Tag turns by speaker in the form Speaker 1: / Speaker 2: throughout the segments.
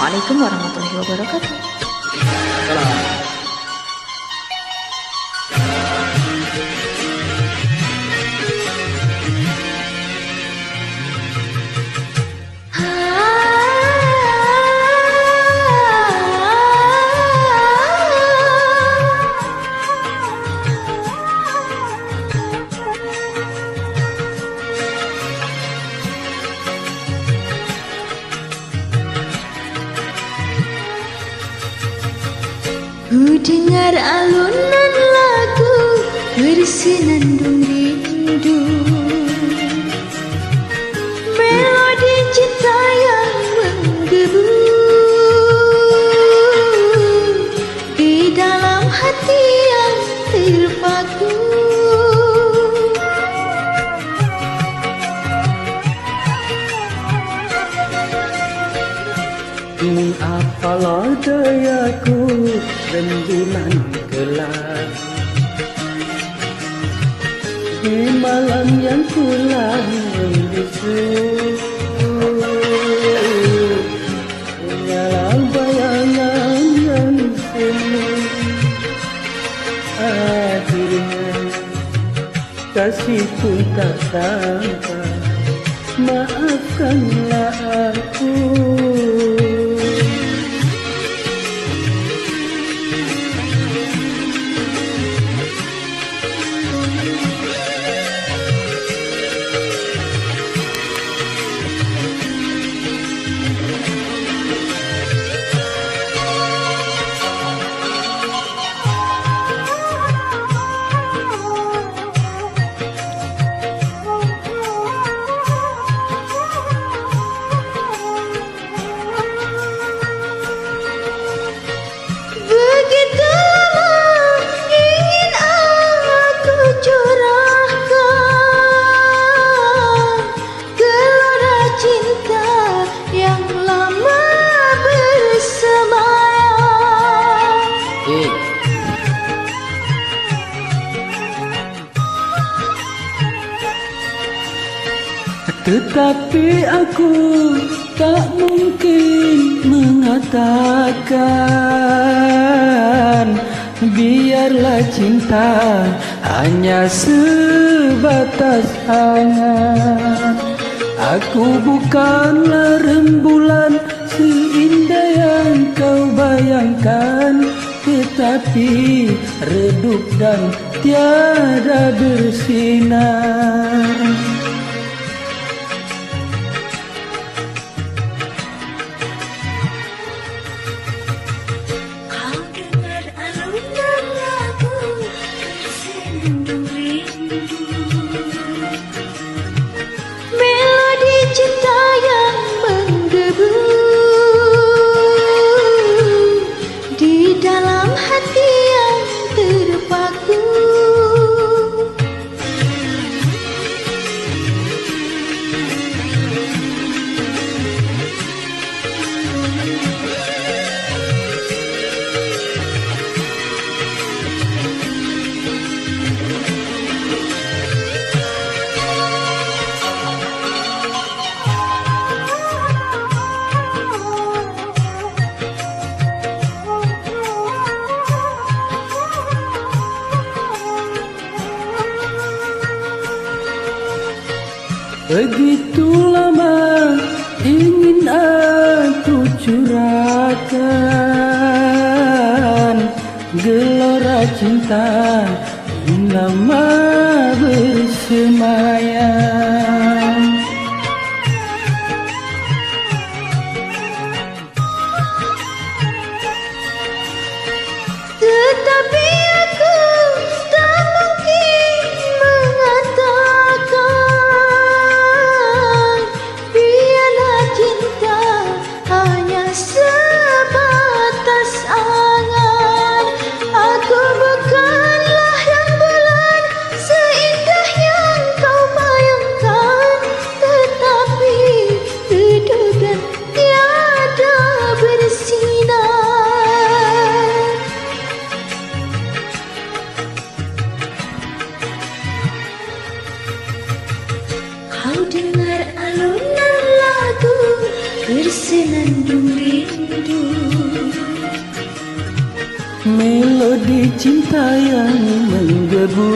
Speaker 1: Assalamualaikum warahmatullahi wabarakatuh.
Speaker 2: Salam.
Speaker 3: Ku dengar alunan lagu bersenandung rindu, melodi cinta yang menggebu di dalam hati yang terpaku.
Speaker 2: Apalah dayaku rembulan gelap di malam yang kelam membisu, hanyalah bayangan yang semu. Akhirnya kasih pun tak sampai, maafkanlah aku. Tetapi aku tak mungkin mengatakan biarlah cinta hanya sebatas angan. Aku bukanlah rembulan seindah yang kau bayangkan, tetapi redup dan tiada bersinar. Begitu lama ingin aku curahkan gelora cinta lama bersemayam.
Speaker 3: Tetapi aku tak mungkin mengatakan biarlah cinta hanya sebatas angan. Aku bukanlah yang bulan seindah yang kau bayangkan, tetapi redup dan tiada bersinar. Kau dengar alunan lagu bersenandung rindu.
Speaker 2: Melodi cinta yang menggebu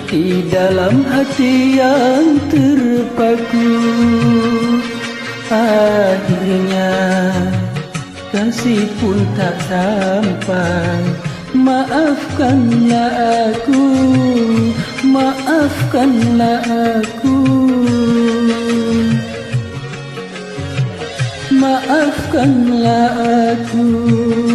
Speaker 2: di dalam hati yang terpaku. Akhirnya kasih pun tak sampai. Maafkanlah aku, maafkanlah aku, maafkanlah aku.